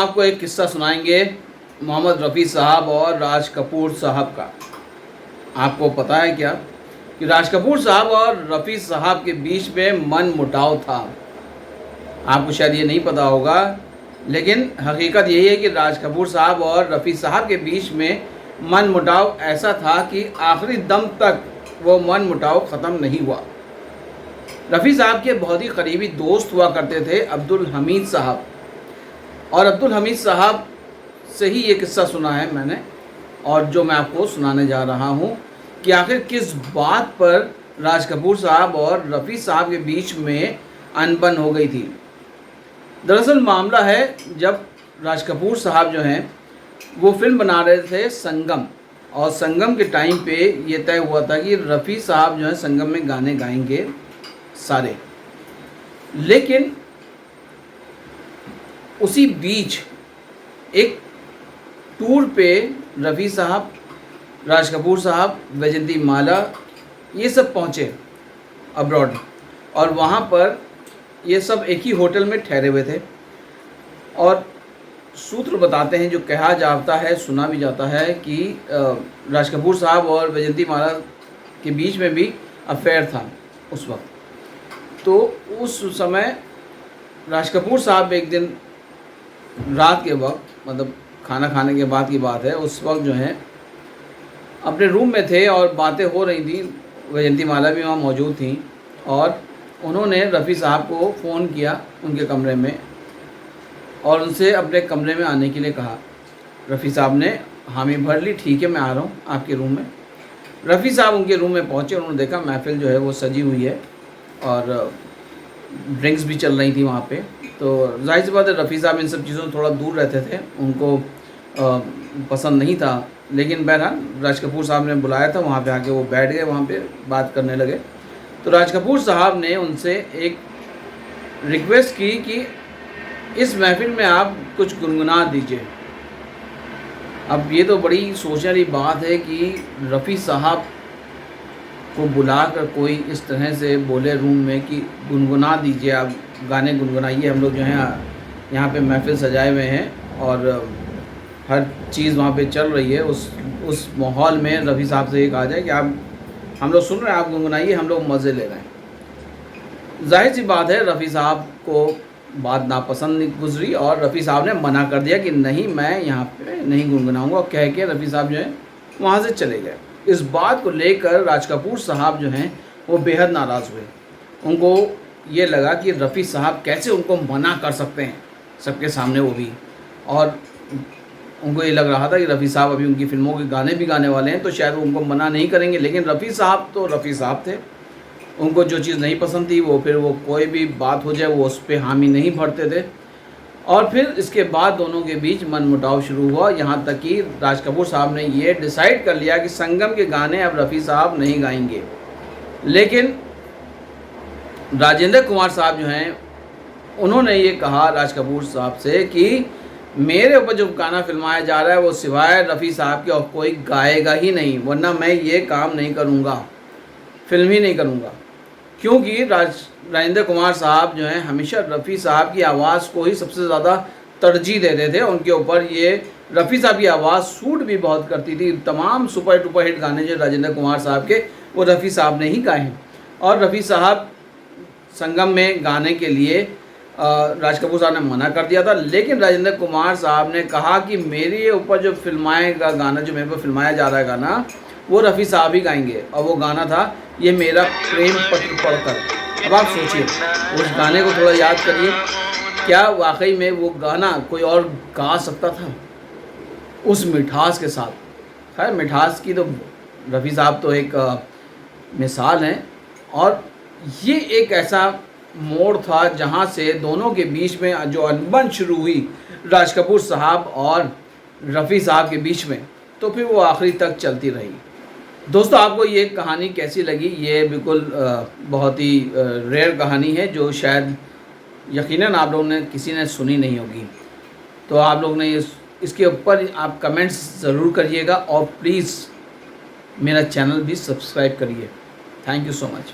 आपको एक किस्सा सुनाएंगे मोहम्मद रफ़ी साहब और राज कपूर साहब का। आपको पता है क्या कि राज कपूर साहब और रफ़ी साहब के बीच में मन मुटाव था। आपको शायद ये नहीं पता होगा, लेकिन हकीकत यही है कि राज कपूर साहब और रफ़ी साहब के बीच में मन मुटाव ऐसा था कि आखिरी दम तक वो मन मुटाव ख़त्म नहीं हुआ। रफ़ी साहब के बहुत ही करीबी दोस्त हुआ करते थे अब्दुल हमीद साहब, और अब्दुल हमीद साहब से ही ये किस्सा सुना है मैंने, और जो मैं आपको सुनाने जा रहा हूँ कि आखिर किस बात पर राज कपूर साहब और रफ़ी साहब के बीच में अनबन हो गई थी। दरअसल मामला है, जब राज कपूर साहब जो हैं वो फिल्म बना रहे थे संगम, और संगम के टाइम पे ये तय हुआ था कि रफ़ी साहब जो है संगम में गाने गाएंगे सारे। लेकिन उसी बीच एक टूर पे रफ़ी साहब, राज कपूर साहब, वैजयंती माला ये सब पहुँचे अब्रॉड, और वहाँ पर ये सब एक ही होटल में ठहरे हुए थे। और सूत्र बताते हैं, जो कहा जाता है, सुना भी जाता है कि राज कपूर साहब और वैजयंती माला के बीच में भी अफेयर था उस वक्त। तो उस समय राज कपूर साहब एक दिन रात के वक्त, मतलब खाना खाने के बाद की बात है, उस वक्त जो है अपने रूम में थे और बातें हो रही थी। वैजयंती माला भी वहाँ मौजूद थी, और उन्होंने रफ़ी साहब को फ़ोन किया उनके कमरे में और उनसे अपने कमरे में आने के लिए कहा। रफ़ी साहब ने हामी भर ली, ठीक है मैं आ रहा हूँ आपके रूम में। रफ़ी साहब उनके रूम में पहुँचे, उन्होंने देखा महफ़िल जो है वो सजी हुई है और ड्रिंक्स भी चल रही थी वहाँ पे। तो जाहिर सी बात है, रफ़ी साहब इन सब चीज़ों से थोड़ा दूर रहते थे, उनको पसंद नहीं था। लेकिन बहरहाल राज कपूर साहब ने बुलाया था, वहाँ पे आके वो बैठ गए, वहाँ पे बात करने लगे। तो राज कपूर साहब ने उनसे एक रिक्वेस्ट की कि इस महफ़िल में आप कुछ गुनगुना दीजिए। अब ये तो बड़ी सोचने वाली बात है कि रफ़ी साहब को बुलाकर कोई इस तरह से बोले रूम में कि गुनगुना दीजिए, आप गाने गुनगुनाइए, हम लोग जो हैं यहाँ पे महफ़िल सजाए हुए हैं और हर चीज़ वहाँ पे चल रही है। उस माहौल में रफ़ी साहब से ये कहा जाए कि आप, हम लोग सुन रहे हैं, आप गुनगुनाइए, हम लोग मज़े ले रहे हैं। जाहिर सी बात है, रफ़ी साहब को बात नापसंद गुजरी और रफ़ी साहब ने मना कर दिया कि नहीं, मैं यहाँ पे नहीं गुनगुनाऊँगा, और कह के रफ़ी साहब जो है वहाँ से चले गए। इस बात को लेकर राज कपूर साहब जो हैं वो बेहद नाराज़ हुए। उनको ये लगा कि रफ़ी साहब कैसे उनको मना कर सकते हैं सबके सामने, वो भी, और उनको ये लग रहा था कि रफ़ी साहब अभी उनकी फ़िल्मों के गाने भी गाने वाले हैं, तो शायद वो उनको मना नहीं करेंगे। लेकिन रफ़ी साहब तो रफ़ी साहब थे, उनको जो चीज़ नहीं पसंद थी वो फिर वो कोई भी बात हो जाए वो उस पर हामी नहीं भरते थे। और फिर इसके बाद दोनों के बीच मनमुटाव शुरू हुआ, यहाँ तक कि राज कपूर साहब ने ये डिसाइड कर लिया कि संगम के गाने अब रफ़ी साहब नहीं गाएंगे। लेकिन राजेंद्र कुमार साहब जो हैं उन्होंने ये कहा राज कपूर साहब से कि मेरे ऊपर जो गाना फिल्माया जा रहा है वो सिवाय रफ़ी साहब के और कोई गाएगा ही नहीं, वरना मैं ये काम नहीं करूँगा, फिल्म ही नहीं करूँगा। क्योंकि राजेंद्र कुमार साहब जो हैं हमेशा रफ़ी साहब की आवाज़ को ही सबसे ज़्यादा तरजीह देते थे। उनके ऊपर ये रफ़ी साहब की आवाज़ सूट भी बहुत करती थी। तमाम सुपर डुपर हिट गाने जो राजेंद्र कुमार साहब के, वो रफ़ी साहब ने ही गाए हैं। और रफ़ी साहब संगम में गाने के लिए राज कपूर साहब ने मना कर दिया था। लेकिन राजेंद्र कुमार साहब ने कहा कि मेरे ऊपर जो फिल्माएगा गाना, जो मेरे ऊपर फिल्माया जा रहा है गाना, वो रफ़ी साहब ही गाएंगे। और वो गाना था ये मेरा प्रेम पत्र पढ़कर। अब आप सोचिए, उस गाने को थोड़ा याद करिए, क्या वाकई में वो गाना कोई और गा सकता था उस मिठास के साथ? खैर, मिठास की तो रफ़ी साहब तो एक मिसाल हैं। और ये एक ऐसा मोड़ था जहाँ से दोनों के बीच में जो अनबन शुरू हुई राज कपूर साहब और रफ़ी साहब के बीच में, तो फिर वो आखिरी तक चलती रही। दोस्तों, आपको ये कहानी कैसी लगी? ये बिल्कुल बहुत ही रेयर कहानी है जो शायद यकीनन आप लोगों ने किसी ने सुनी नहीं होगी। तो आप लोग ने इसके ऊपर आप कमेंट्स ज़रूर करिएगा और प्लीज़ मेरा चैनल भी सब्सक्राइब करिए। Thank you so much.